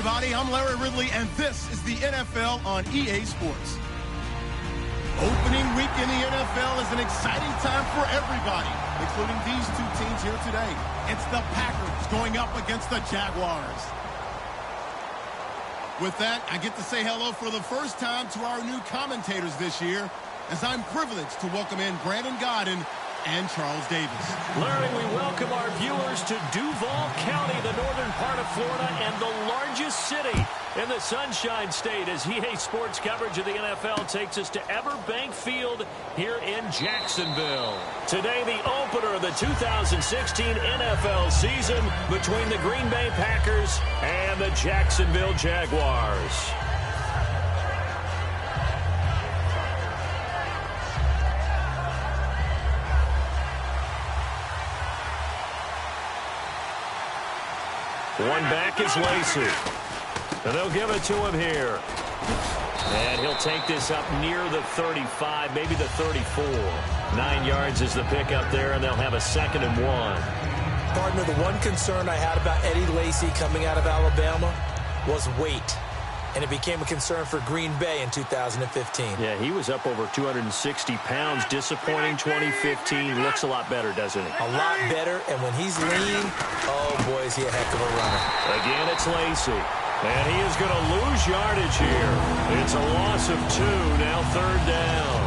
everybody. I'm Larry Ridley, and this is the NFL on EA Sports. Opening week in the NFL is an exciting time for everybody, including these two teams here today. It's the Packers going up against the Jaguars. With that, I get to say hello for the first time to our new commentators this year, as I'm privileged to welcome in Brandon Godden and Charles Davis. Larry, we welcome our viewers to Duval County, the northern part of Florida, and the largest city in the Sunshine State, as EA Sports coverage of the NFL takes us to Everbank Field here in Jacksonville. Today, the opener of the 2016 NFL season between the Green Bay Packers and the Jacksonville Jaguars. One back is Lacey. And they'll give it to him here. And he'll take this up near the 35, maybe the 34. 9 yards is the pickup there, and they'll have a 2nd and 1. Partner, the one concern I had about Eddie Lacy coming out of Alabama was weight. And it became a concern for Green Bay in 2015. Yeah, he was up over 260 pounds. Disappointing 2015. Looks a lot better, doesn't he? A lot better, and when he's lean, oh boy, is he a heck of a runner. Again, it's Lacy. And he is going to lose yardage here. It's a loss of 2, now 3rd down.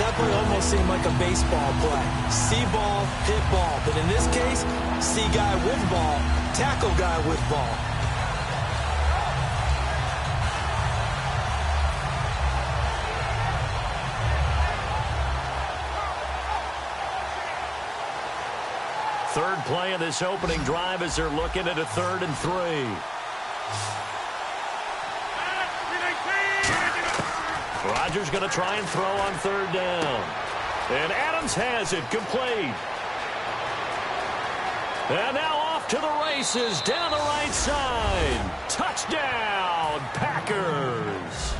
That play almost seemed like a baseball play. See ball, hit ball. But in this case, see guy with ball, tackle guy with ball. Third play of this opening drive as they're looking at a 3rd and 3. Rodgers going to try and throw on 3rd down. And Adams has it complete. And now off to the races down the right side. Touchdown, Packers.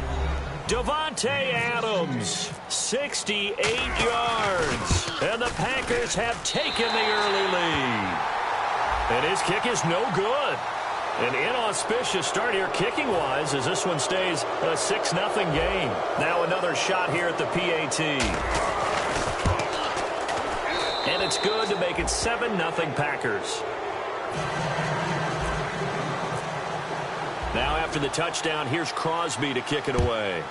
Davante Adams, 68 yards. And the Packers have taken the early lead. And his kick is no good. An inauspicious start here kicking-wise as this one stays a 6-0 game. Now another shot here at the PAT. And it's good to make it 7-0 Packers. Now after the touchdown, here's Crosby to kick it away.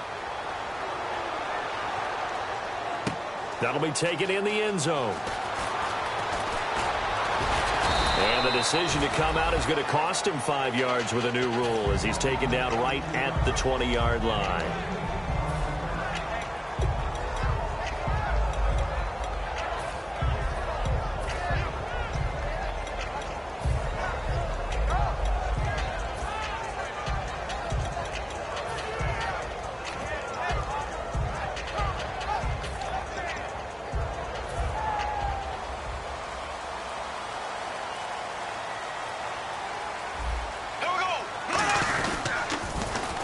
That'll be taken in the end zone. And the decision to come out is going to cost him 5 yards with a new rule as he's taken down right at the 20-yard line.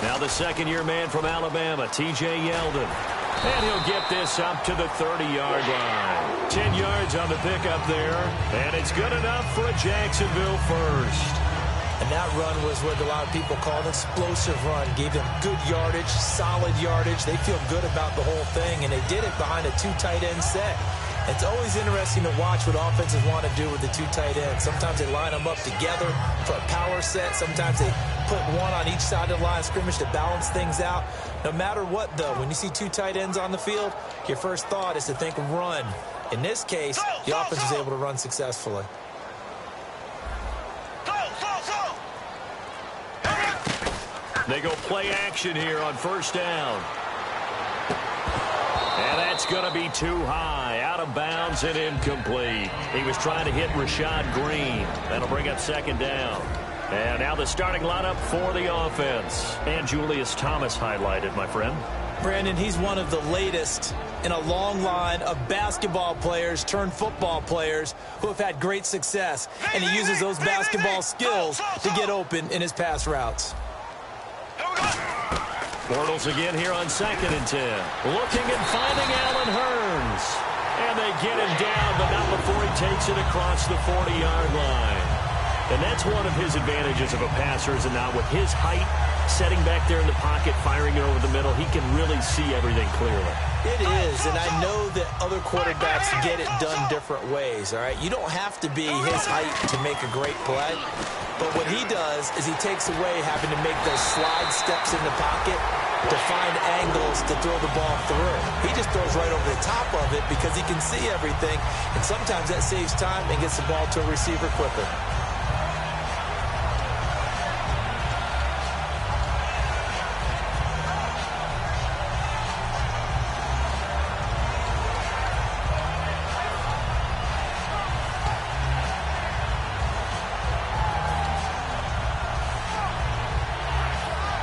Now the second-year man from Alabama, T.J. Yeldon. And he'll get this up to the 30-yard line. 10 yards on the pickup there. And it's good enough for a Jacksonville first. And that run was what a lot of people call an explosive run. Gave them good yardage, solid yardage. They feel good about the whole thing, and they did it behind a 2 tight end set. It's always interesting to watch what offenses want to do with the 2 tight ends. Sometimes they line them up together for a power set. Sometimes they put one on each side of the line of scrimmage to balance things out. No matter what, though, when you see 2 tight ends on the field, your first thought is to think run. In this case, the offense was able to run successfully. They go play action here on 1st down. And that's going to be too high, out of bounds and incomplete. He was trying to hit Rashad Green. That'll bring up 2nd down. And now the starting lineup for the offense. And Julius Thomas highlighted, my friend. Brandon, he's one of the latest in a long line of basketball players turned football players who have had great success. And he uses those basketball skills to get open in his pass routes. Bortles again here on 2nd and 10. Looking and finding Allen Hurns. And they get him down, but not before he takes it across the 40-yard line. And that's one of his advantages of a passer, is now with his height, setting back there in the pocket, firing it over the middle, he can really see everything clearly. It is, and I know that other quarterbacks get it done different ways, all right? You don't have to be his height to make a great play, but what he does is he takes away having to make those slide steps in the pocket to find angles to throw the ball through. He just throws right over the top of it because he can see everything, and sometimes that saves time and gets the ball to a receiver quicker.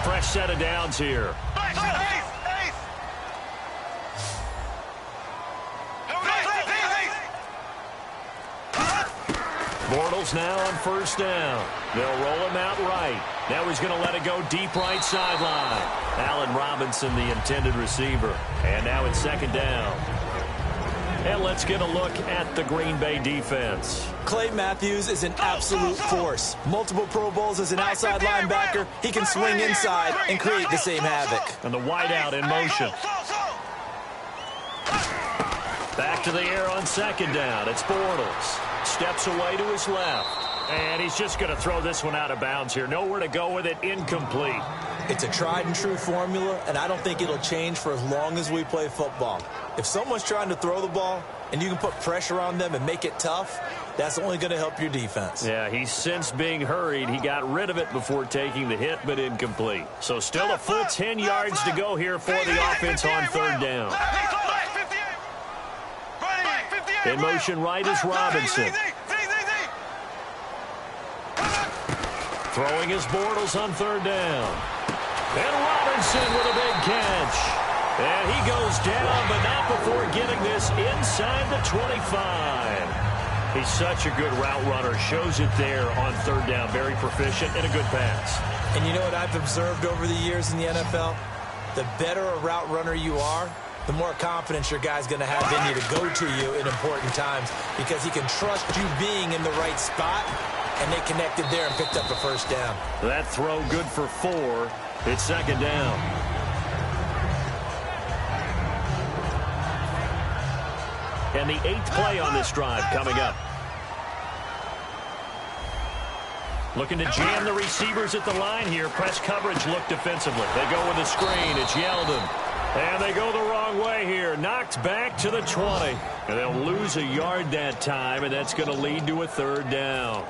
Fresh set of downs here. Bortles now on first down. They'll roll him out right. Now he's going to let it go deep right sideline. Allen Robinson, the intended receiver. And now it's second down. And let's get a look at the Green Bay defense. Clay Matthews is an absolute force. Multiple Pro Bowls as an outside linebacker. He can swing inside and create the same havoc. And the wideout in motion. Back to the air on second down. It's Bortles. Steps away to his left. And he's just going to throw this one out of bounds here. Nowhere to go with it. Incomplete. It's a tried and true formula, and I don't think it'll change for as long as we play football. If someone's trying to throw the ball and you can put pressure on them and make it tough, that's only going to help your defense. Yeah, he's since being hurried. He got rid of it before taking the hit, but incomplete. So still a full 10 yards to go here for the offense on third down. In motion right is Robinson. Throwing his Bortles on third down. And Robinson with a big catch. And he goes down, but not before getting this inside the 25. He's such a good route runner. Shows it there on third down. Very proficient and a good pass. And you know what I've observed over the years in the NFL? The better a route runner you are, the more confidence your guy's going to have in you to go to you in important times because he can trust you being in the right spot, and they connected there and picked up a first down. That throw good for 4. It's second down. And the 8th play on this drive coming up. Looking to jam the receivers at the line here. Press coverage look defensively. They go with a screen. It's Yeldon. And they go the wrong way here. Knocked back to the 20. And they'll lose a yard that time, and that's going to lead to a third down.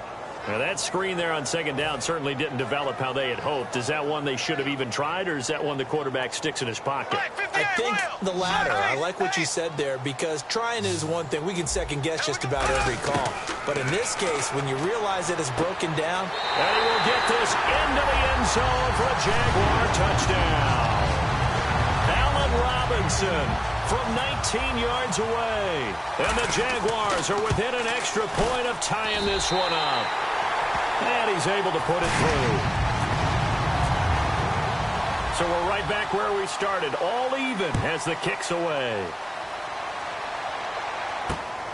Now, that screen there on second down certainly didn't develop how they had hoped. Is that one they should have even tried, or is that one the quarterback sticks in his pocket? I think the latter. I like what you said there, because trying is one thing. We can second-guess just about every call. But in this case, when you realize that it's broken down. And he will get this into the end zone for a Jaguar touchdown. Allen Robinson from 19 yards away. And the Jaguars are within an extra point of tying this one up. And he's able to put it through. So we're right back where we started. All even as the kick's away.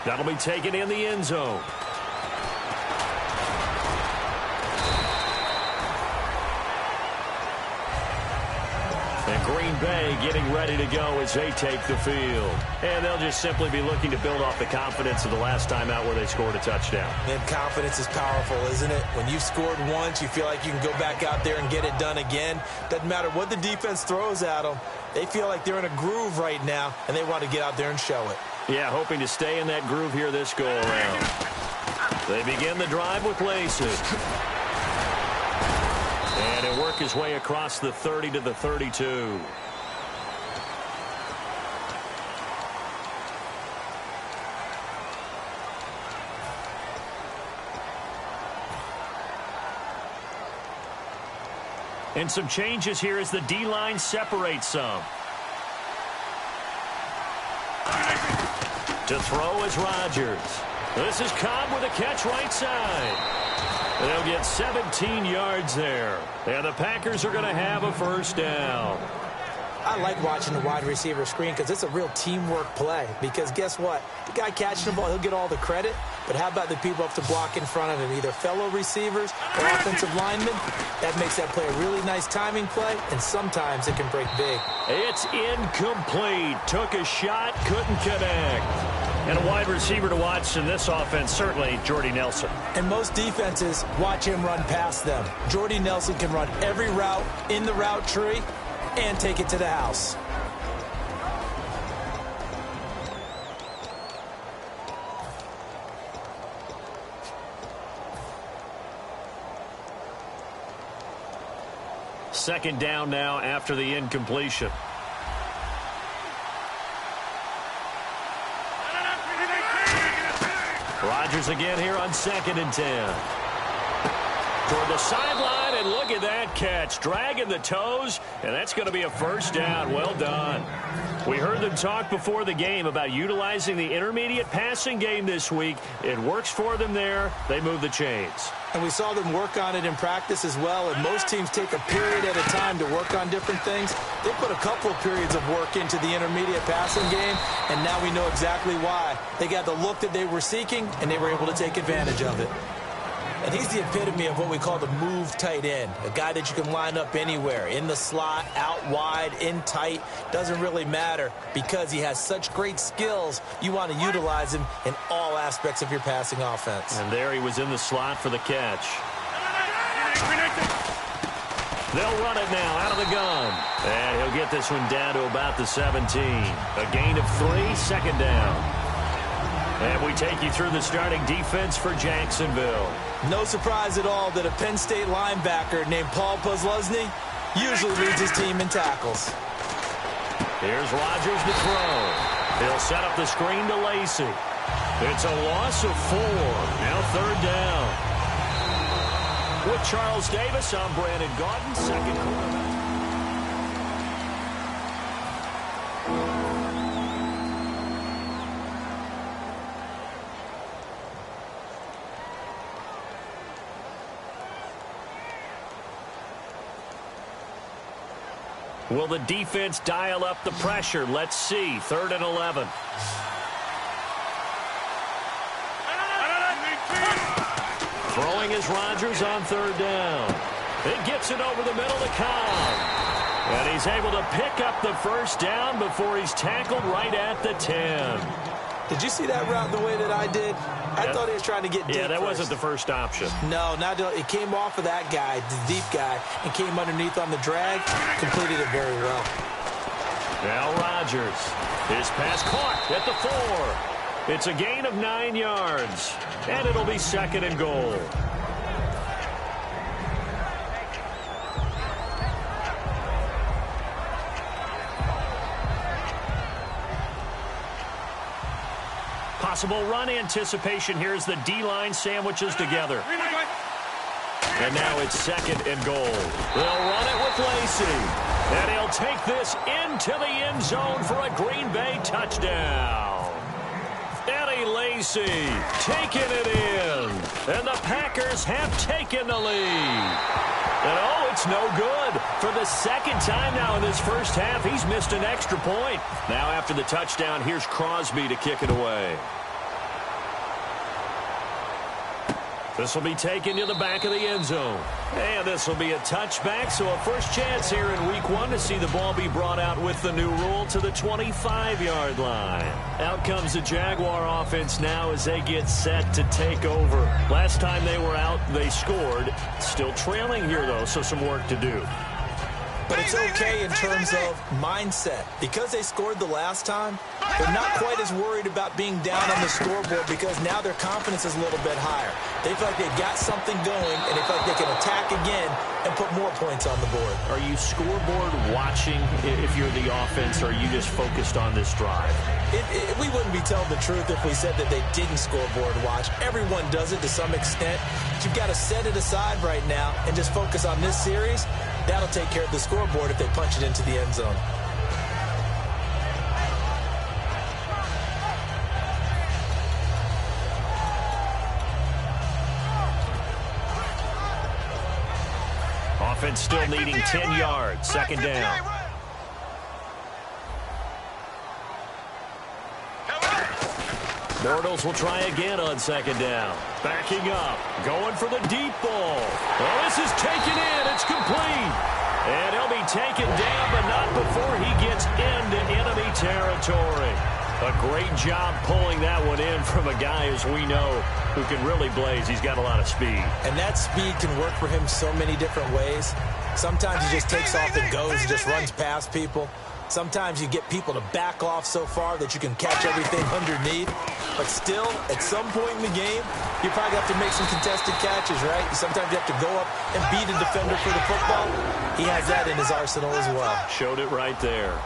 That'll be taken in the end zone. And Green Bay getting ready to go as they take the field. And they'll just simply be looking to build off the confidence of the last time out where they scored a touchdown. And confidence is powerful, isn't it? When you've scored once, you feel like you can go back out there and get it done again. Doesn't matter what the defense throws at them. They feel like they're in a groove right now, and they want to get out there and show it. Yeah, hoping to stay in that groove here this go-around. They begin the drive with Lasik. And he'll work his way across the 30 to the 32. And some changes here as the D-line separates some. To throw is Rodgers. This is Cobb with a catch right side. They'll get 17 yards there. And the Packers are going to have a first down. I like watching the wide receiver screen because it's a real teamwork play. Because guess what? The guy catching the ball, he'll get all the credit. But how about the people up to block in front of him, either fellow receivers or offensive linemen? That makes that play a really nice timing play, and sometimes it can break big. It's incomplete. Took a shot, couldn't connect. And a wide receiver to watch in this offense, certainly Jordy Nelson. And most defenses watch him run past them. Jordy Nelson can run every route in the route tree and take it to the house. Second down now after the incompletion. Rodgers again here on 2nd and 10. Toward the sideline, and look at that catch. Dragging the toes, and that's going to be a first down. Well done. We heard them talk before the game about utilizing the intermediate passing game this week. It works for them there. They move the chains. And we saw them work on it in practice as well, and most teams take a period at a time to work on different things. They put a couple of periods of work into the intermediate passing game, and now we know exactly why. They got the look that they were seeking, and they were able to take advantage of it. And he's the epitome of what we call the move tight end, a guy that you can line up anywhere, in the slot, out wide, in tight, doesn't really matter because he has such great skills. You want to utilize him in all aspects of your passing offense. And there he was in the slot for the catch. They'll run it now out of the gun. And he'll get this one down to about the 17. A gain of 3, 2nd down. And we take you through the starting defense for Jacksonville. No surprise at all that a Penn State linebacker named Paul Posluszny usually leads his team in tackles. Here's Rodgers to throw. He'll set up the screen to Lacy. It's a loss of 4. Now 3rd down. With Charles Davis, I'm Brandon Gaudin, second quarterback. Will the defense dial up the pressure? Let's see. 3rd and 11. Throwing is Rodgers on 3rd down. It gets it over the middle to Cobb. And he's able to pick up the first down before he's tackled right at the 10. Did you see that route the way that I did? I thought he was trying to get deep. Yeah, that first. wasn't the first option. No, it came off of that guy, the deep guy, and came underneath on the drag. Completed it very well. Now Rodgers. His pass caught at the 4. It's a gain of 9 yards. And it'll be 2nd and goal. Possible run anticipation here as the D-line sandwiches together. And now it's 2nd and goal. They'll run it with Lacy. And he'll take this into the end zone for a Green Bay touchdown. Eddie Lacy taking it in. And the Packers have taken the lead. And oh, it's no good. For the 2nd time now in this first half, he's missed an extra point. Now after the touchdown, here's Crosby to kick it away. This will be taken to the back of the end zone. And this will be a touchback, so a first chance here in week 1 to see the ball be brought out with the new rule to the 25-yard line. Out comes the Jaguar offense now as they get set to take over. Last time they were out, they scored. Still trailing here, though, so some work to do. But it's okay in terms of mindset. Because they scored the last time, they're not quite as worried about being down on the scoreboard because now their confidence is a little bit higher. They feel like they've got something going, and they feel like they can attack again and put more points on the board. Are you scoreboard watching if you're the offense, or are you just focused on this drive? We wouldn't be telling the truth if we said that they didn't scoreboard watch. Everyone does it to some extent. But you've got to set it aside right now and just focus on this series. That'll take care of the scoreboard if they punch it into the end zone. Offense still needing 10 yards. 2nd down. Bortles will try again on second down. Backing up. Going for the deep ball. Oh, this is taken in. It's complete. And he'll be taken down, but not before he gets into enemy territory. A great job pulling that one in from a guy, as we know, who can really blaze. He's got a lot of speed. And that speed can work for him so many different ways. Sometimes he just takes off and goes and just runs past people. Sometimes you get people to back off so far that you can catch everything underneath. But still, at some point in the game, you probably have to make some contested catches, right? Sometimes you have to go up and beat a defender for the football. He has that in his arsenal as well. Showed it right there.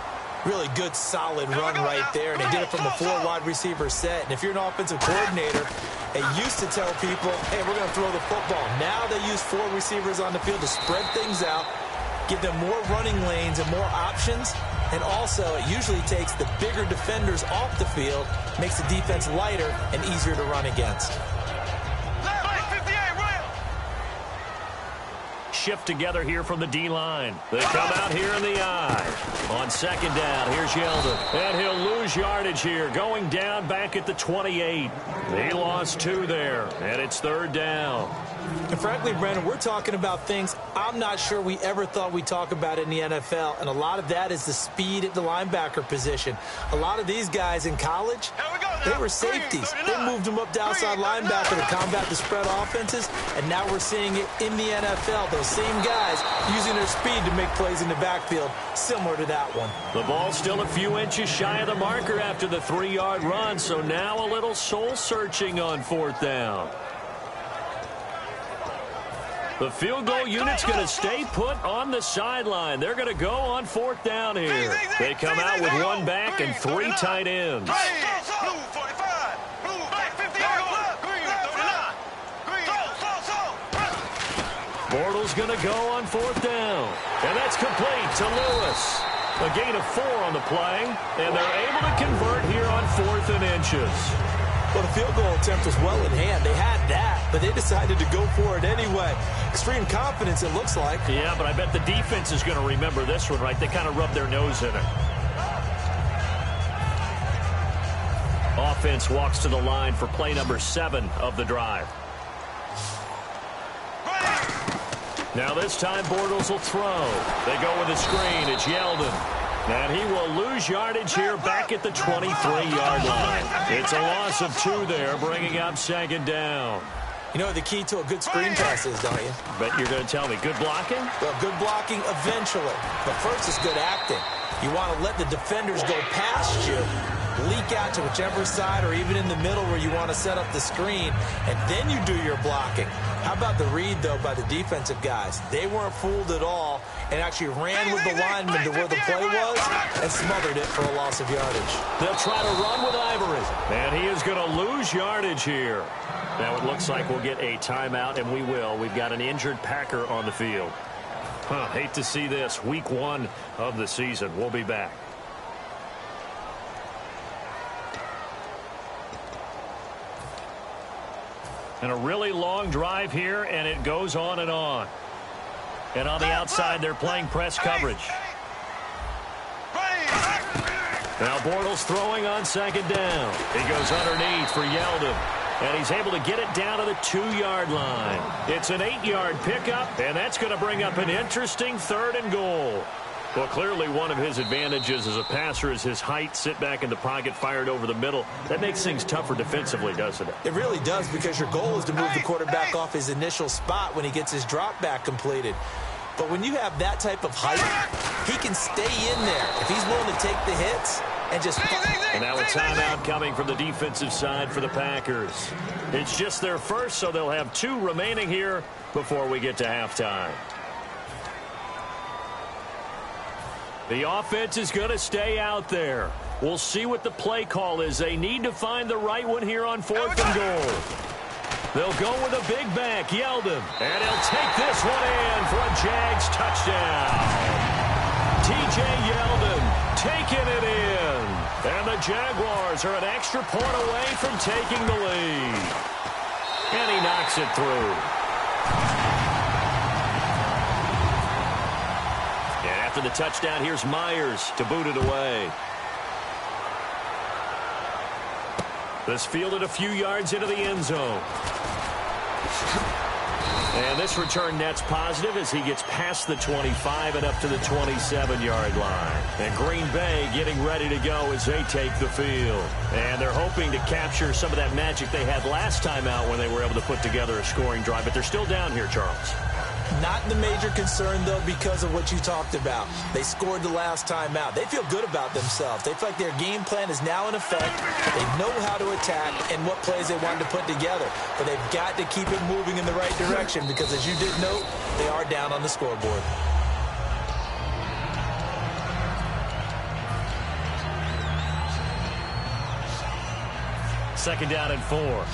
Really good, solid run right there. And they did it from a 4-wide receiver set. And if you're an offensive coordinator, they used to tell people, hey, we're going to throw the football. Now they use 4 receivers on the field to spread things out, give them more running lanes and more options. And also, it usually takes the bigger defenders off the field, makes the defense lighter and easier to run against. Shift together here from the D-line. They come out here in the eye. On second down, here's Yeldon. And he'll lose yardage here, going down back at the 28. He lost 2 there, and it's third down. And frankly, Brandon, we're talking about things I'm not sure we ever thought we'd talk about in the NFL, and a lot of that is the speed at the linebacker position. A lot of these guys in college, they were safeties. They moved them up to outside linebacker to combat the spread offenses, and now we're seeing it in the NFL. Those same guys using their speed to make plays in the backfield, similar to that one. The ball's still a few inches shy of the marker after the 3-yard run, so now a little soul-searching on fourth down. The field goal unit's going to stay put on the sideline. They're going to go on fourth down here. They come out with 1 back and 3 tight ends. Bortles going to go on fourth down. And that's complete to Lewis. A gain of 4 on the play, and they're able to convert here on 4th and inches. Well, the field goal attempt was well in hand. They had that, but they decided to go for it anyway. Extreme confidence, it looks like. Yeah, but I bet the defense is going to remember this one, right? They kind of rubbed their nose in it. Offense walks to the line for play number 7 of the drive. Now this time Bortles will throw. They go with a screen. It's Yeldon. And he will lose yardage here back at the 23-yard line. It's a loss of 2 there, bringing up second down. You know what the key to a good screen pass is, don't you? Bet you're going to tell me. Good blocking? Well, good blocking eventually. But first is good acting. You want to let the defenders go past you, leak out to whichever side or even in the middle where you want to set up the screen, and then you do your blocking. How about the read, though, by the defensive guys? They weren't fooled at all and actually ran with the lineman to where the play was and smothered it for a loss of yardage. They'll try to run with Ivory. And he is going to lose yardage here. Now it looks like we'll get a timeout, and we will. We've got an injured Packer on the field. Hate to see this. Week 1 of the season. We'll be back. And a really long drive here, and it goes on and on. And on the outside, they're playing press coverage. Now Bortles throwing on second down. He goes underneath for Yeldon. And he's able to get it down to the 2-yard line. It's an 8-yard pickup, and that's going to bring up an interesting 3rd and goal. Well, clearly one of his advantages as a passer is his height. Sit back in the pocket, fired over the middle. That makes things tougher defensively, doesn't it? It really does, because your goal is to move the quarterback off his initial spot when he gets his drop back completed. But when you have that type of height, he can stay in there if he's willing to take the hits and just... And now a timeout coming from the defensive side for the Packers. It's just their first, so they'll have 2 remaining here before we get to halftime. The offense is going to stay out there. We'll see what the play call is. They need to find the right one here on 4th and goal. They'll go with a big back, Yeldon. And he'll take this one in for a Jags touchdown. T.J. Yeldon taking it in. And the Jaguars are an extra point away from taking the lead. And he knocks it through. And after the touchdown, here's Myers to boot it away. This fielded a few yards into the end zone. And this return net's positive as he gets past the 25 and up to the 27-yard line. And Green Bay getting ready to go as they take the field. And they're hoping to capture some of that magic they had last time out when they were able to put together a scoring drive. But they're still down here, Charles. Not the major concern, though, because of what you talked about. They scored the last time out. They feel good about themselves. They feel like their game plan is now in effect. They know how to attack and what plays they wanted to put together. But they've got to keep it moving in the right direction because, as you did note, they are down on the scoreboard. Second down and 4.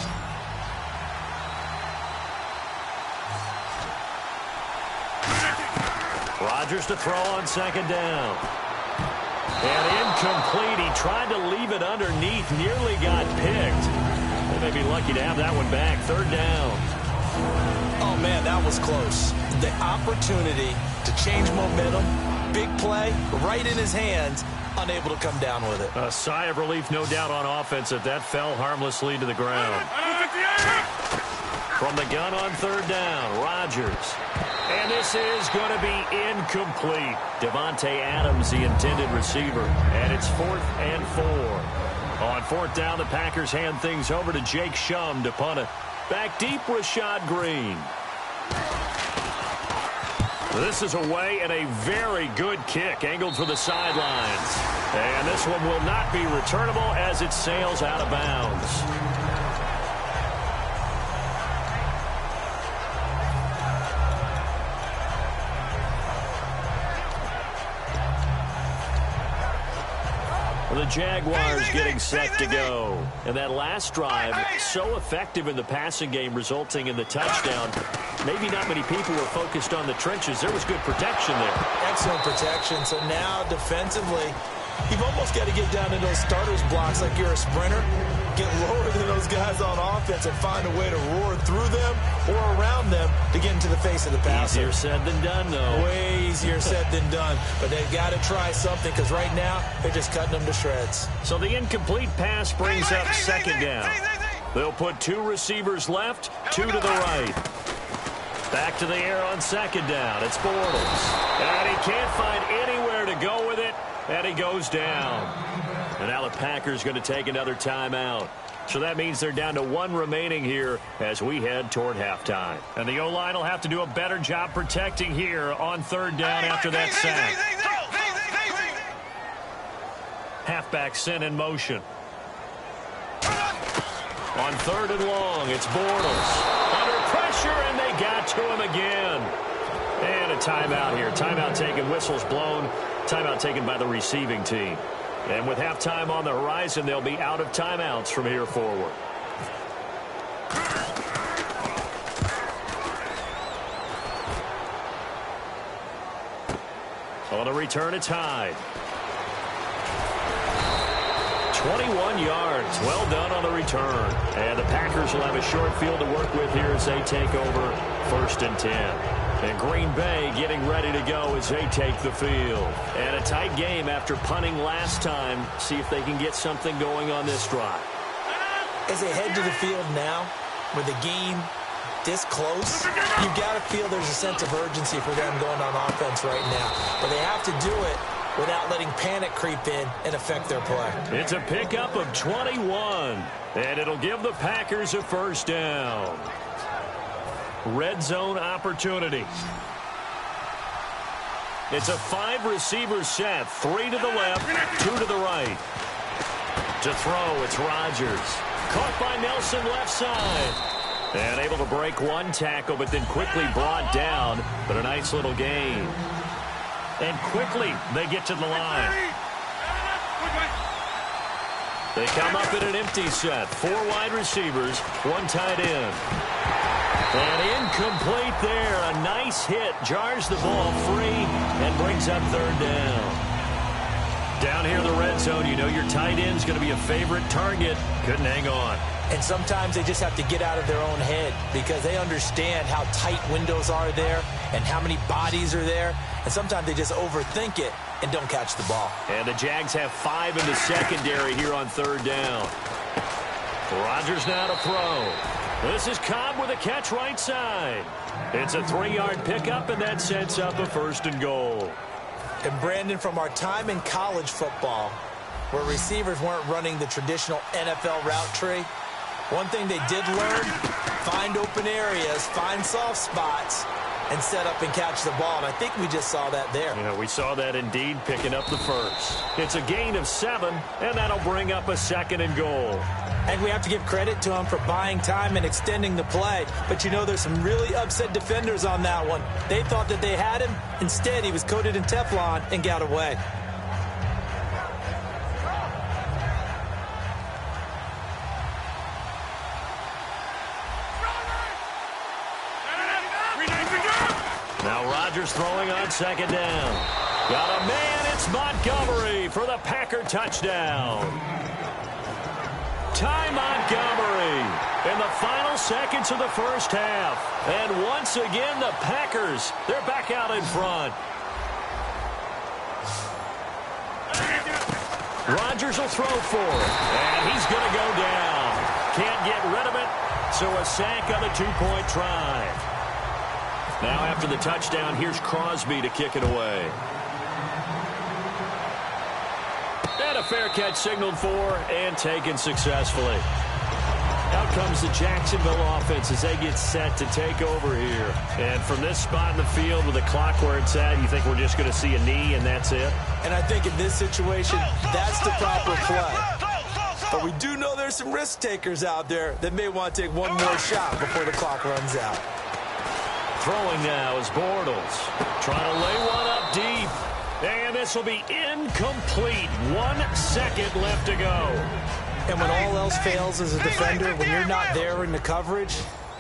Rodgers to throw on second down. And incomplete. He tried to leave it underneath. Nearly got picked. They may be lucky to have that one back. Third down. Oh, man, that was close. The opportunity to change momentum, big play, right in his hands, unable to come down with it. A sigh of relief, no doubt, on offense that that fell harmlessly to the ground. From the gun on third down, Rodgers. And this is going to be incomplete. Davante Adams, the intended receiver. And it's 4th and 4. On fourth down, the Packers hand things over to Jake Shum to punt it. Back deep, Rashad Green. This is away and a very good kick angled for the sidelines. And this one will not be returnable as it sails out of bounds. The Jaguars getting set to go. And that last drive, so effective in the passing game, resulting in the touchdown. Maybe not many people were focused on the trenches. There was good protection there. Excellent protection. So now, defensively, you've almost got to get down in those starters blocks like you're a sprinter. Get lower than those guys on offense and find a way to roar through them or around them to get into the face of the passer. Easier said than done, though. Way easier said than done. But they've got to try something because right now they're just cutting them to shreds. So the incomplete pass brings up second down. They'll put 2 receivers left, 2 to the right. Back to the air on second down. It's Bortles. And he can't find anywhere to go with it. And he goes down. And now the Packers going to take another timeout. So that means they're down to 1 remaining here as we head toward halftime. And the O-line will have to do a better job protecting here on third down after that sack. Halfback sent in motion. On third and long, it's Bortles. Under pressure, and they got to him again. And a timeout here. Timeout taken, whistles blown. Timeout taken by the receiving team. And with halftime on the horizon, they'll be out of timeouts from here forward. On the return, it's Hyde. 21 yards. Well done on the return. And the Packers will have a short field to work with here as they take over 1st and 10. And Green Bay getting ready to go as they take the field. And a tight game after punting last time. See if they can get something going on this drive. As they head to the field now, with the game this close, you've got to feel there's a sense of urgency for them going on offense right now. But they have to do it without letting panic creep in and affect their play. It's a pickup of 21. And it'll give the Packers a first down. Red zone opportunity. It's a 5-receiver set. 3 to the left, 2 to the right. To throw, it's Rodgers. Caught by Nelson left side. And able to break 1 tackle, but then quickly brought down. But a nice little gain. And quickly they get to the line. They come up in an empty set. 4 wide receivers, 1 tight end. And incomplete there. A nice hit. Jars the ball free and brings up third down. Down here in the red zone, you know your tight end's going to be a favorite target. Couldn't hang on. And sometimes they just have to get out of their own head because they understand how tight windows are there and how many bodies are there. And sometimes they just overthink it and don't catch the ball. And the Jags have 5 in the secondary here on third down. Rodgers now to throw. This is Cobb with a catch right side. It's a 3-yard pickup, and that sets up a 1st and goal. And Brandon, from our time in college football, where receivers weren't running the traditional NFL route tree, one thing they did learn, find open areas, find soft spots, and set up and catch the ball. And I think we just saw that there. Yeah, we saw that indeed, picking up the 1st. It's a gain of 7, and that'll bring up a 2nd and goal. And we have to give credit to him for buying time and extending the play. But, you know, there's some really upset defenders on that one. They thought that they had him. Instead, he was coated in Teflon and got away. Now Rodgers throwing on 2nd down. Got a man, it's Montgomery for the Packer touchdown. Ty Montgomery in the final seconds of the 1st half. And once again, the Packers, they're back out in front. Rodgers will throw for it, and he's going to go down. Can't get rid of it, so a sack on the 2-point try. Now after the touchdown, here's Crosby to kick it away. And a fair catch signaled for and taken successfully. Out comes the Jacksonville offense as they get set to take over here. And from this spot in the field with the clock where it's at, you think we're just going to see a knee and that's it? And I think in this situation, that's the proper play. But we do know there's some risk takers out there that may want to take one more shot before the clock runs out. Throwing now is Bortles. Trying to lay one up deep. And this will be incomplete. 1 second left to go. And when all else fails as a defender, when you're not there in the coverage,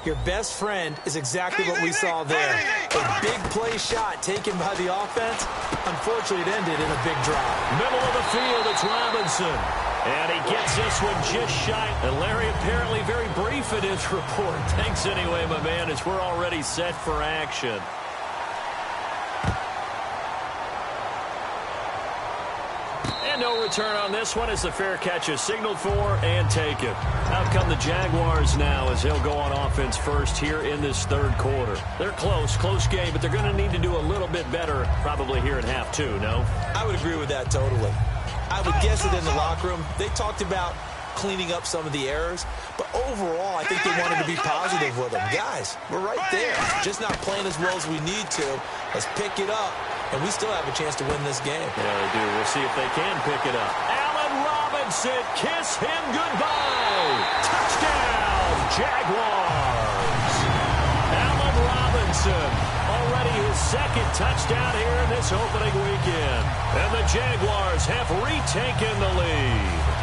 your best friend is exactly what we saw there. A big play shot taken by the offense. Unfortunately, it ended in a big drop. Middle of the field, it's Robinson. And he gets this one just shy. And Larry apparently very brief in his report. Thanks anyway, my man, as we're already set for action. And no return on this one as the fair catch is signaled for and taken. Out come the Jaguars now as they'll go on offense first here in this 3rd quarter. They're close game, but they're going to need to do a little bit better probably here in half 2, no? I would agree with that totally. I would guess that in the locker room, they talked about cleaning up some of the errors, but overall, I think they wanted to be positive with them. Guys, we're right there. Just not playing as well as we need to. Let's pick it up, and we still have a chance to win this game. Yeah, they do. We'll see if they can pick it up. Allen Robinson, kiss him goodbye. Touchdown, Jaguars. Allen Robinson, already his 2nd touchdown here in this opening weekend. And the Jaguars have retaken the lead.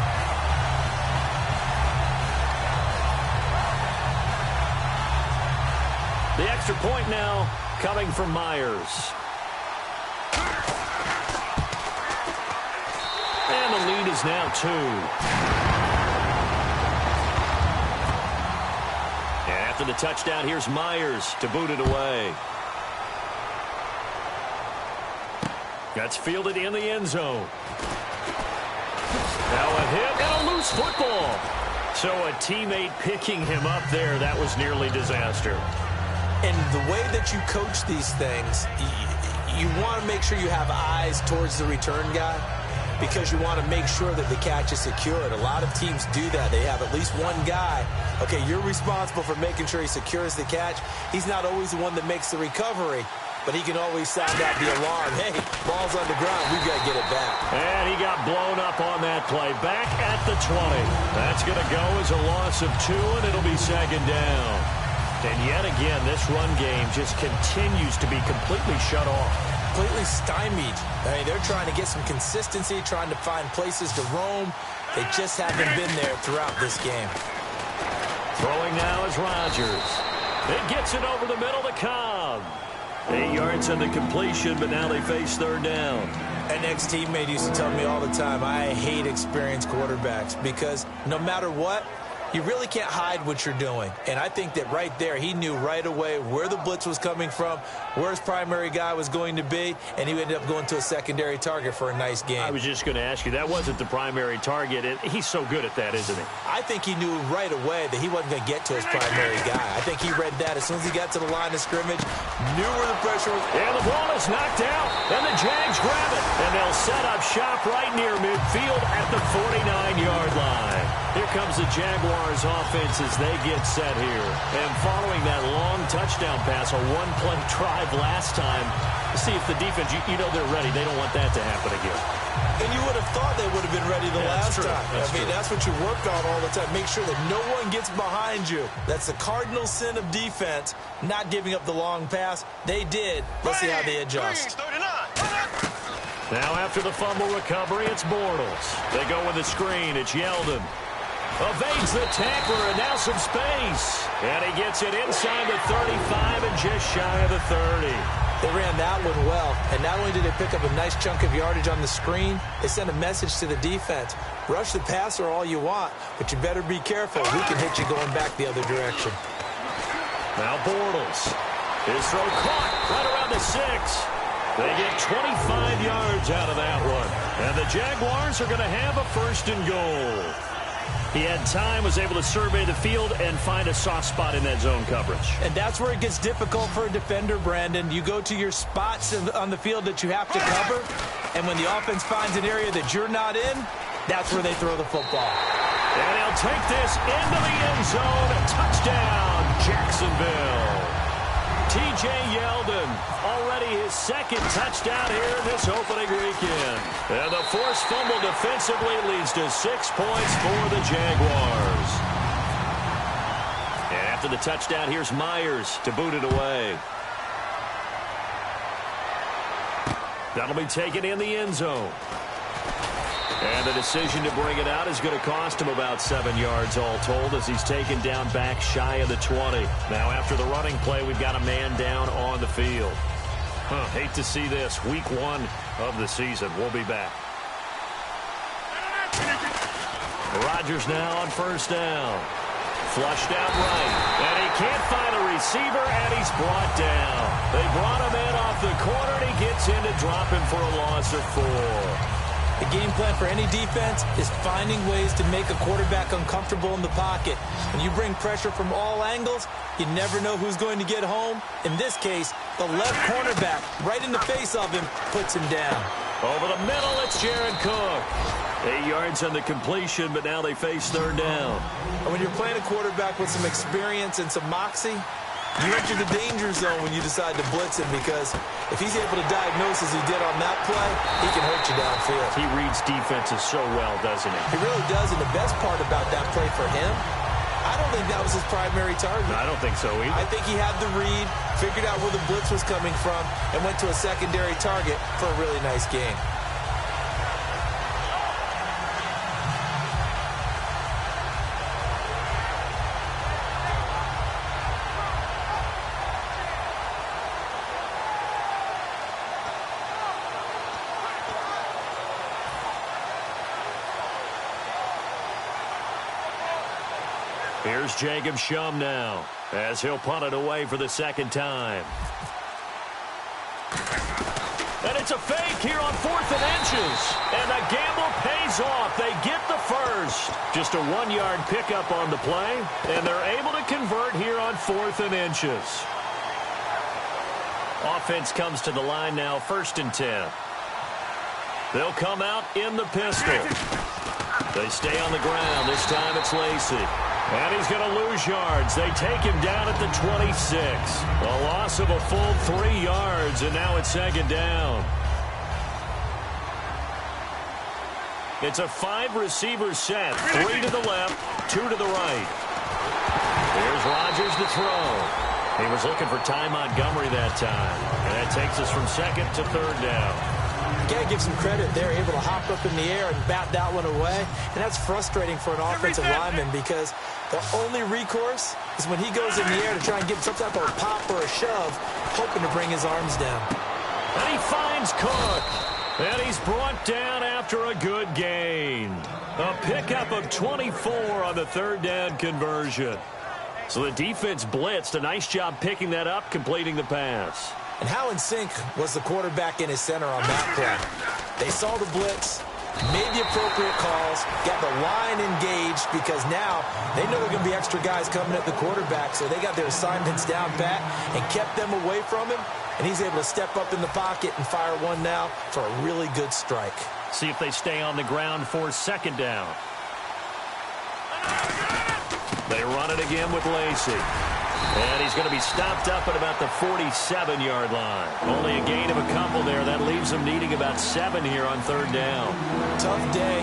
The extra point now coming from Myers. And the lead is now 2. And after the touchdown, here's Myers to boot it away. That's fielded in the end zone. Now a hit and a loose football. So a teammate picking him up there, that was nearly disaster. And the way that you coach these things, you want to make sure you have eyes towards the return guy because you want to make sure that the catch is secured. A lot of teams do that. They have at least one guy. Okay, you're responsible for making sure he secures the catch. He's not always the one that makes the recovery, but he can always sound out the alarm. Hey, ball's on the ground. We've got to get it back. And he got blown up on that play. Back at the 20. That's going to go as a loss of 2, and it'll be 2nd down. And yet again, this run game just continues to be completely shut off. Completely stymied. I mean, they're trying to get some consistency, trying to find places to roam. They just haven't been there throughout this game. Throwing now is Rodgers. It gets it over the middle to Cobb. 8 yards on the completion, but now they face 3rd down. An ex-teammate used to tell me all the time, I hate experienced quarterbacks because no matter what, you really can't hide what you're doing. And I think that right there, he knew right away where the blitz was coming from, where his primary guy was going to be, and he ended up going to a secondary target for a nice game. I was just going to ask you, that wasn't the primary target, and he's so good at that, isn't he? I think he knew right away that he wasn't going to get to his primary guy. I think he read that as soon as he got to the line of scrimmage, knew where the pressure was. And the ball is knocked out, and the Jags grab it, and they'll set up shop right near midfield at the 49-yard line. Here comes the Jaguars offense as they get set here. And following that long touchdown pass, a one-play drive last time, see if the defense, you know they're ready. They don't want that to happen again. And you would have thought they would have been ready the last time. That's what you work on all the time. Make sure that no one gets behind you. That's the cardinal sin of defense, not giving up the long pass. They did. Let's see how they adjust. Now after the fumble recovery, it's Bortles. They go with the screen. It's Yeldon. Evades the tackler, and now some space. And he gets it inside the 35 and just shy of the 30. They ran that one well, and not only did they pick up a nice chunk of yardage on the screen, they sent a message to the defense. Rush the passer all you want, but you better be careful. We can hit you going back the other direction. Now Bortles. His throw caught right around the 6. They get 25 yards out of that one. And the Jaguars are going to have a 1st and goal. He had time, was able to survey the field and find a soft spot in that zone coverage. And that's where it gets difficult for a defender, Brandon. You go to your spots on the field that you have to cover, and when the offense finds an area that you're not in, that's where they throw the football. And he'll take this into the end zone. Touchdown, Jacksonville. T.J. Yeldon, already his 2nd touchdown here in this opening weekend. And the forced fumble defensively leads to 6 points for the Jaguars. And after the touchdown, here's Myers to boot it away. That'll be taken in the end zone. And the decision to bring it out is going to cost him about 7 yards all told as he's taken down back shy of the 20. Now after the running play, we've got a man down on the field. Hate to see this. Week 1 of the season. We'll be back. Rodgers now on 1st down. Flushed out right. And he can't find a receiver, and he's brought down. They brought him in off the corner, and he gets in to drop him for a loss of 4. The game plan for any defense is finding ways to make a quarterback uncomfortable in the pocket. When you bring pressure from all angles, you never know who's going to get home. In this case, the left cornerback, right in the face of him, puts him down. Over the middle, it's Jared Cook. 8 yards on the completion, but now they face 3rd down. And when you're playing a quarterback with some experience and some moxie, you enter the danger zone when you decide to blitz him, because if he's able to diagnose as he did on that play, he can hurt you downfield. He reads defenses so well, doesn't he? He really does, and the best part about that play for him, I don't think that was his primary target. I don't think so either. I think he had the read, figured out where the blitz was coming from, and went to a secondary target for a really nice game. Here's Jacob Shum now as he'll punt it away for the 2nd time. And it's a fake here on 4th and inches. And the gamble pays off. They get the 1st. Just a 1-yard pickup on the play. And they're able to convert here on 4th and inches. Offense comes to the line now, 1st and 10. They'll come out in the pistol. They stay on the ground. This time it's Lacy. And he's going to lose yards. They take him down at the 26. A loss of a full 3 yards, and now it's 2nd down. It's a 5-receiver set. 3 to the left, 2 to the right. Here's Rodgers to throw. He was looking for Ty Montgomery that time. And that takes us from 2nd to 3rd down. You got to give some credit. They're able to hop up in the air and bat that one away. And that's frustrating for an offensive lineman, because the only recourse is when he goes in the air to try and get some type of a pop or a shove, hoping to bring his arms down. And he finds Cook. And he's brought down after a good gain. A pickup of 24 on the third down conversion. So the defense blitzed. A nice job picking that up, completing the pass. And how in sync was the quarterback in his center on that play? They saw the blitz, made the appropriate calls, got the line engaged because now they know there are going to be extra guys coming at the quarterback, so they got their assignments down pat and kept them away from him, and he's able to step up in the pocket and fire one now for a really good strike. See if they stay on the ground for second down. They run it again with Lacy. And he's going to be stopped up at about the 47-yard line. Only a gain of a couple there. That leaves them needing about 7 here on third down. Tough day,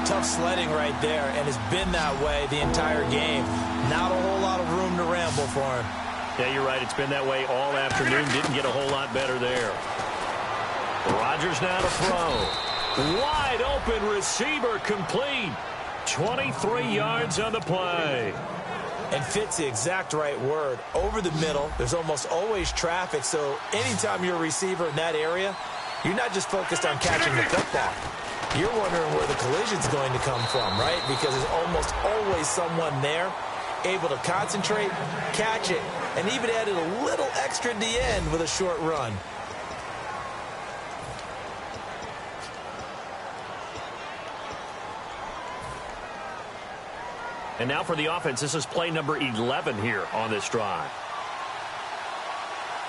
tough sledding right there, and it's been that way the entire game. Not a whole lot of room to ramble for him. Yeah, you're right. It's been that way all afternoon. Didn't get a whole lot better there. Rodgers now to throw. Wide open receiver complete. 23 yards on the play. And fits the exact right word. Over the middle, there's almost always traffic, so anytime you're a receiver in that area, you're not just focused on catching the football. You're wondering where the collision's going to come from, right? Because there's almost always someone there able to concentrate, catch it, and even added a little extra at the end with a short run. And now for the offense, this is play number 11 here on this drive.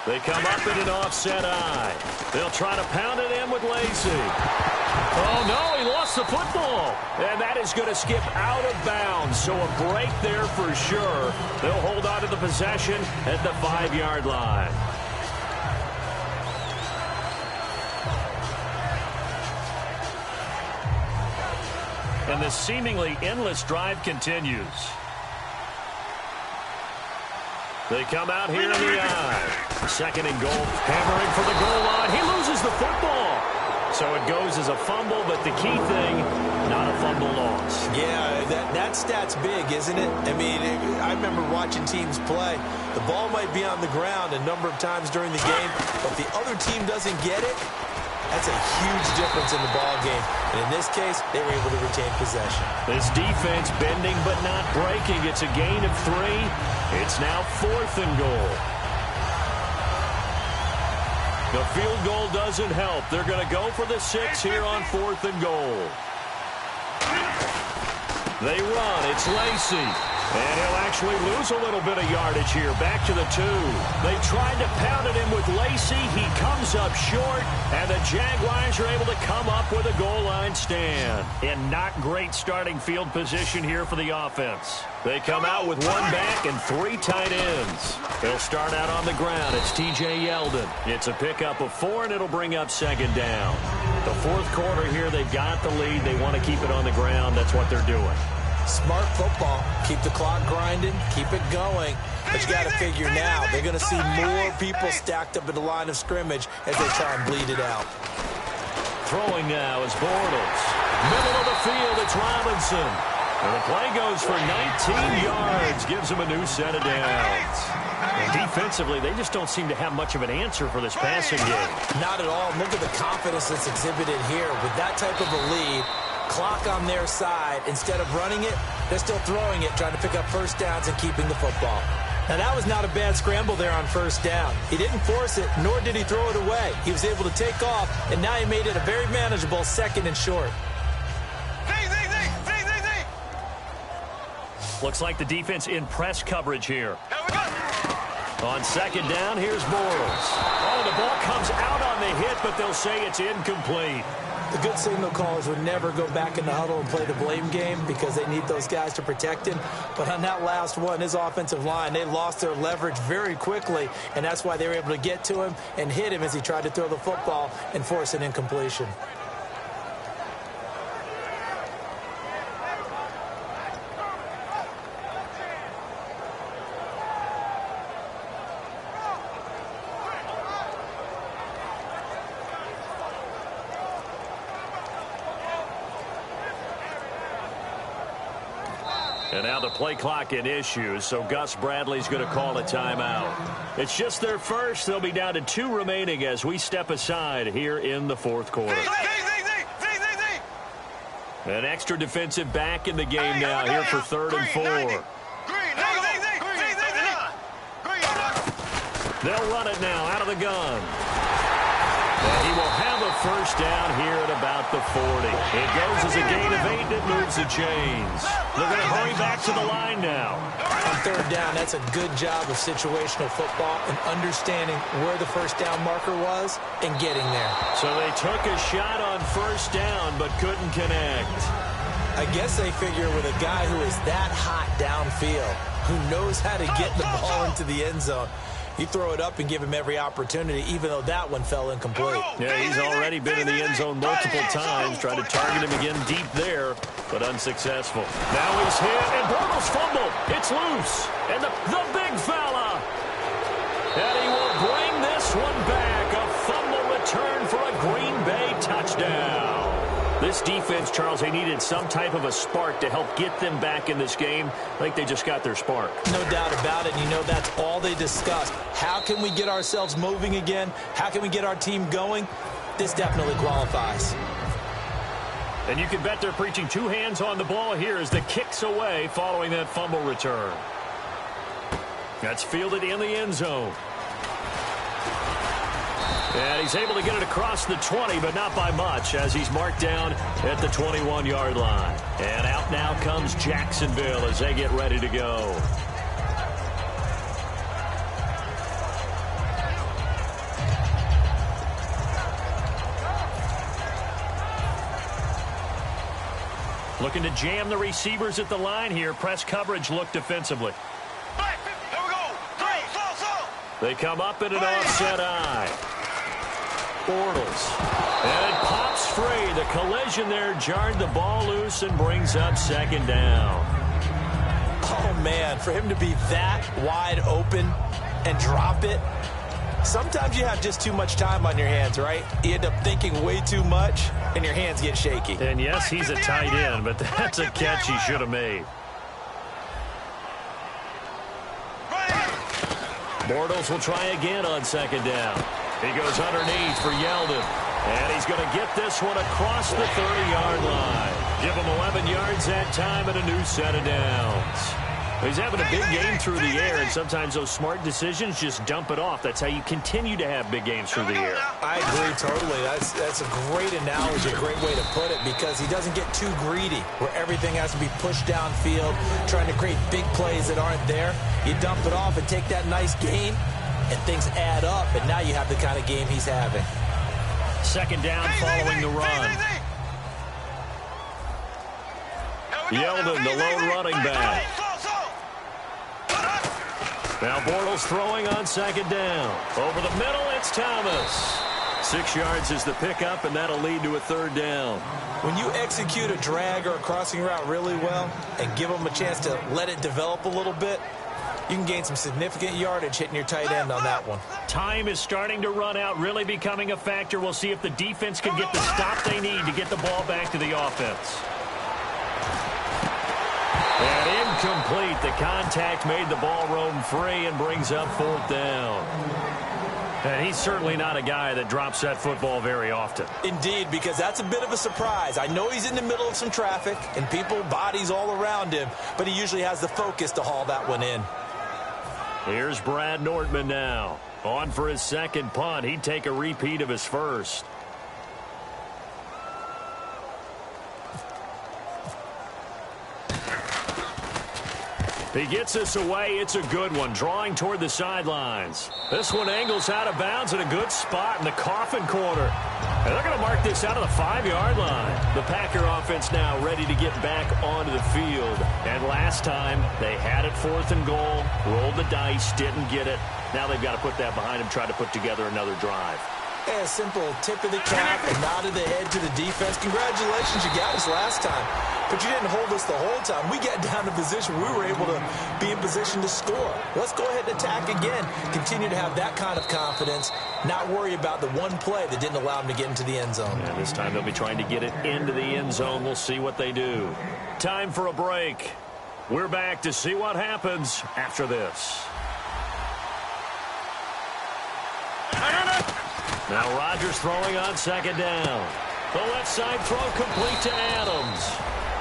They come up in an offset eye. They'll try to pound it in with Lacy. Oh, no, he lost the football. And that is going to skip out of bounds. So a break there for sure. They'll hold on to the possession at the 5-yard line. And the seemingly endless drive continues. They come out here in the eye. Second and goal. Hammering for the goal line. He loses the football. So it goes as a fumble, but the key thing, not a fumble loss. Yeah, that stat's big, isn't it? I mean, I remember watching teams play. The ball might be on the ground a number of times during the game, but if the other team doesn't get it, that's a huge difference in the ball game. And in this case, they were able to retain possession. This defense bending but not breaking. It's a gain of 3. It's now 4th and goal. The field goal doesn't help. They're going to go for the 6 here on 4th and goal. They run. It's Lacy. And he'll actually lose a little bit of yardage here. Back to the 2. They tried to pound it in with Lacy. He comes up short, and the Jaguars are able to come up with a goal line stand. And not great starting field position here for the offense. They come out with 1 back and 3 tight ends. They'll start out on the ground. It's T.J. Yeldon. It's a pickup of 4, and it'll bring up second down. The 4th quarter here, they've got the lead. They want to keep it on the ground. That's what they're doing. Smart football. Keep the clock grinding. Keep it going. But you got to figure now, they're going to see more people stacked up at the line of scrimmage as they try and bleed it out. Throwing now is Bortles. Middle of the field, it's Robinson. And the play goes for 19 yards. Gives them a new set of downs. And defensively, they just don't seem to have much of an answer for this passing game. Not at all. Look at the confidence that's exhibited here. With that type of a lead, clock on their side, instead of running it, they're still throwing it, trying to pick up first downs and keeping the football. Now, that was not a bad scramble there on first down. He didn't force it, nor did he throw it away. He was able to take off, and now he made it a very manageable 2nd and short. Looks like the defense in press coverage here. On second down, here's Bortles. Oh, the ball comes out on the hit, but they'll say it's incomplete. The good signal callers would never go back in the huddle and play the blame game because they need those guys to protect him. But on that last one, his offensive line, they lost their leverage very quickly, and that's why they were able to get to him and hit him as he tried to throw the football and force an incompletion. And now the play clock in issues, so Gus Bradley's going to call a timeout. It's just their first. They'll be down to 2 remaining as we step aside here in the 4th quarter. An extra defensive back in the game now here for 3rd and 4. They'll run it now out of the gun. And he will have a first down here at about the 40. It goes as a gain of 8, and it moves the chains. They're going to hurry back to the line now. On 3rd down, that's a good job of situational football and understanding where the first down marker was and getting there. So they took a shot on 1st down but couldn't connect. I guess they figure with a guy who is that hot downfield, who knows how to get the ball into the end zone, you throw it up and give him every opportunity, even though that one fell incomplete. Yeah, he's already been in the end zone multiple times. Tried to target him again deep there, but unsuccessful. Now he's hit, and Bortles fumble. It's loose. And the big fella. And he will bring this one back. A fumble return for a Green Bay touchdown. This defense, Charles, they needed some type of a spark to help get them back in this game. I think they just got their spark. No doubt about it. You know, that's all they discussed. How can we get ourselves moving again? How can we get our team going? This definitely qualifies. And you can bet they're preaching 2 hands on the ball here as the kick's away following that fumble return. That's fielded in the end zone. And he's able to get it across the 20, but not by much, as he's marked down at the 21-yard line. And out now comes Jacksonville as they get ready to go. Looking to jam the receivers at the line here. Press coverage look defensively. They come up in an offset eye. Bortles. And it pops free. The collision there jarred the ball loose and brings up 2nd down. Oh, man, for him to be that wide open and drop it, sometimes you have just too much time on your hands, right? You end up thinking way too much, and your hands get shaky. And, yes, he's a tight end, but that's a catch he should have made. Bortles will try again on 2nd down. He goes underneath for Yeldon. And he's going to get this one across the 30-yard line. Give him 11 yards that time and a new set of downs. He's having a big game through the air, and sometimes those smart decisions just dump it off. That's how you continue to have big games through the air. I agree totally. That's a great analogy, a great way to put it, because he doesn't get too greedy where everything has to be pushed downfield, trying to create big plays that aren't there. You dump it off and take that nice gain, and things add up, and now you have the kind of game he's having. 2nd down following the run. Yeldon, the lone running back. Now Bortles throwing on 2nd down. Over the middle, it's Thomas. 6 yards is the pickup, and that'll lead to a 3rd down. When you execute a drag or a crossing route really well and give them a chance to let it develop a little bit, you can gain some significant yardage hitting your tight end on that one. Time is starting to run out, really becoming a factor. We'll see if the defense can get the stop they need to get the ball back to the offense. And incomplete. The contact made the ball roam free and brings up 4th down. And he's certainly not a guy that drops that football very often. Indeed, because that's a bit of a surprise. I know he's in the middle of some traffic and people, bodies all around him, but he usually has the focus to haul that one in. Here's Brad Nortman now. On for his 2nd punt. He'd take a repeat of his first. He gets this away. It's a good one, drawing toward the sidelines. This one angles out of bounds in a good spot in the coffin corner. And they're going to mark this out of the 5-yard line. The Packer offense now ready to get back onto the field. And last time, they had it 4th and goal, rolled the dice, didn't get it. Now they've got to put that behind them, try to put together another drive. A simple tip of the cap, a nod of the head to the defense. Congratulations, you got us last time. But you didn't hold us the whole time. We got down to position. We were able to be in position to score. Let's go ahead and attack again. Continue to have that kind of confidence. Not worry about the one play that didn't allow them to get into the end zone. And this time they'll be trying to get it into the end zone. We'll see what they do. Time for a break. We're back to see what happens after this. Now Rodgers throwing on 2nd down. The left side throw complete to Adams.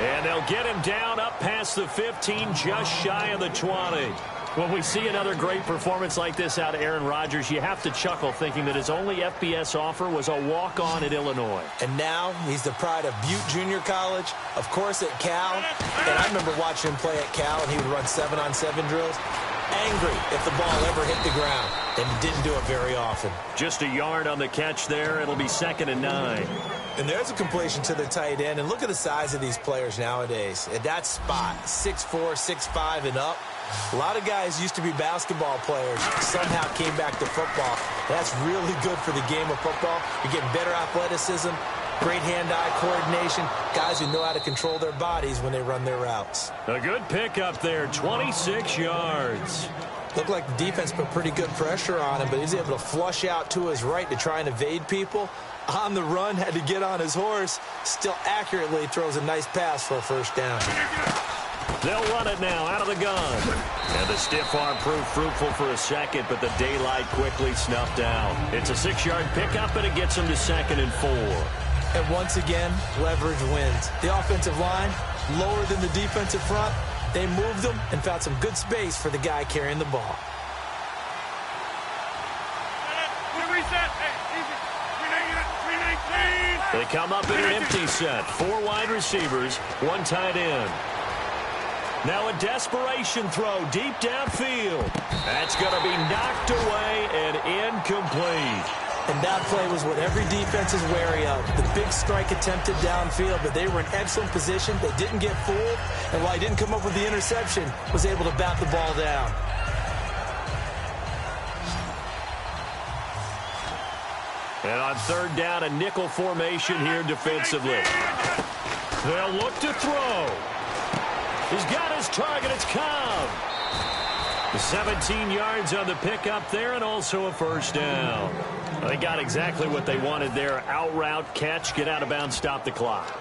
And they'll get him down up past the 15, just shy of the 20. When we see another great performance like this out of Aaron Rodgers, you have to chuckle thinking that his only FBS offer was a walk-on at Illinois. And now he's the pride of Butte Junior College, of course at Cal. And I remember watching him play at Cal, and he would run 7-on-7 drills. Angry if the ball ever hit the ground, and he didn't do it very often. Just a yard on the catch there. It'll be 2nd and 9. And there's a completion to the tight end. And look at the size of these players nowadays. At that spot, 6'4", 6'5", and up. A lot of guys used to be basketball players, somehow came back to football. That's really good for the game of football. You're getting better athleticism, great hand-eye coordination, guys who know how to control their bodies when they run their routes. A good pickup there, 26 yards. Looked like the defense put pretty good pressure on him, but he was able to flush out to his right to try and evade people. On the run, had to get on his horse, still accurately throws a nice pass for a first down. They'll run it now out of the gun. And the stiff arm proved fruitful for a second, but the daylight quickly snuffed out. It's a 6-yard pickup, and it gets them to 2nd and 4. And once again, leverage wins. The offensive line, lower than the defensive front. They moved them and found some good space for the guy carrying the ball. They come up in an empty set. 4 wide receivers, 1 tight end. Now a desperation throw deep downfield. That's going to be knocked away and incomplete. And that play was what every defense is wary of. The big strike attempted downfield, but they were in excellent position. They didn't get fooled. And while he didn't come up with the interception, was able to bat the ball down. And on 3rd down, a nickel formation here defensively. They'll look to throw. He's got his target. It's Cobb. 17 yards on the pickup there, and also a first down. They got exactly what they wanted there. Out route, catch, get out of bounds, stop the clock.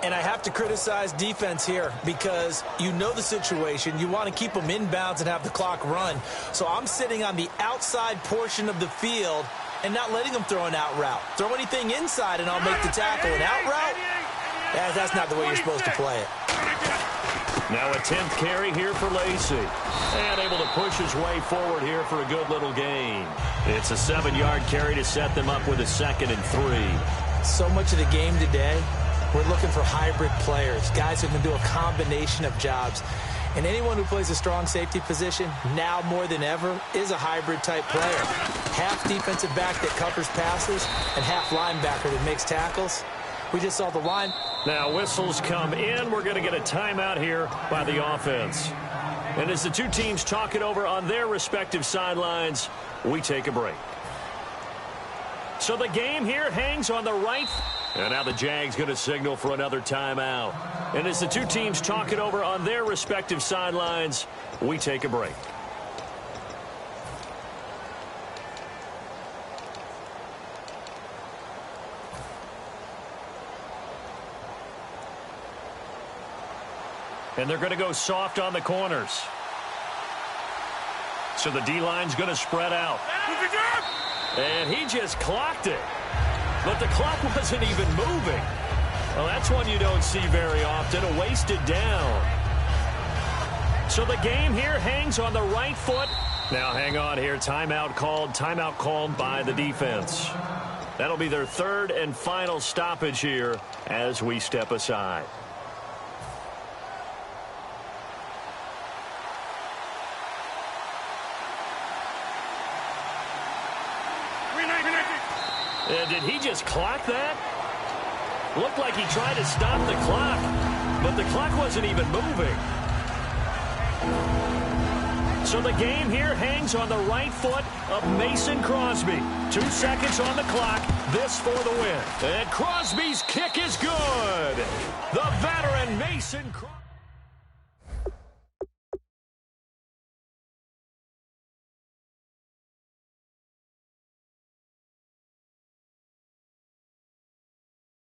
And I have to criticize defense here because you know the situation. You want to keep them inbounds and have the clock run. So I'm sitting on the outside portion of the field and not letting them throw an out route. Throw anything inside and I'll make the tackle. An out route? That's not the way you're supposed to play it. Now a 10th carry here for Lacey. And able to push his way forward here for a good little gain. It's a 7-yard carry to set them up with a 2nd and 3. So much of the game today, we're looking for hybrid players, guys who can do a combination of jobs. And anyone who plays a strong safety position, now more than ever, is a hybrid type player. Half defensive back that covers passes and half linebacker that makes tackles. We just saw the line. Now whistles come in. We're going to get a timeout here by the offense. And as the two teams talk it over on their respective sidelines, we take a break. So the game here hangs on the right. And now the Jags going to signal for another timeout. And as the two teams talk it over on their respective sidelines, we take a break. And they're going to go soft on the corners. So the D-line's going to spread out. And he just clocked it. But the clock wasn't even moving. Well, that's one you don't see very often, a wasted down. So the game here hangs on the right foot. Now hang on here, timeout called by the defense. That'll be their 3rd and final stoppage here as we step aside. Did he just clock that? Looked like he tried to stop the clock, but the clock wasn't even moving. So the game here hangs on the right foot of Mason Crosby. 2 seconds on the clock, this for the win. And Crosby's kick is good. The veteran Mason Crosby.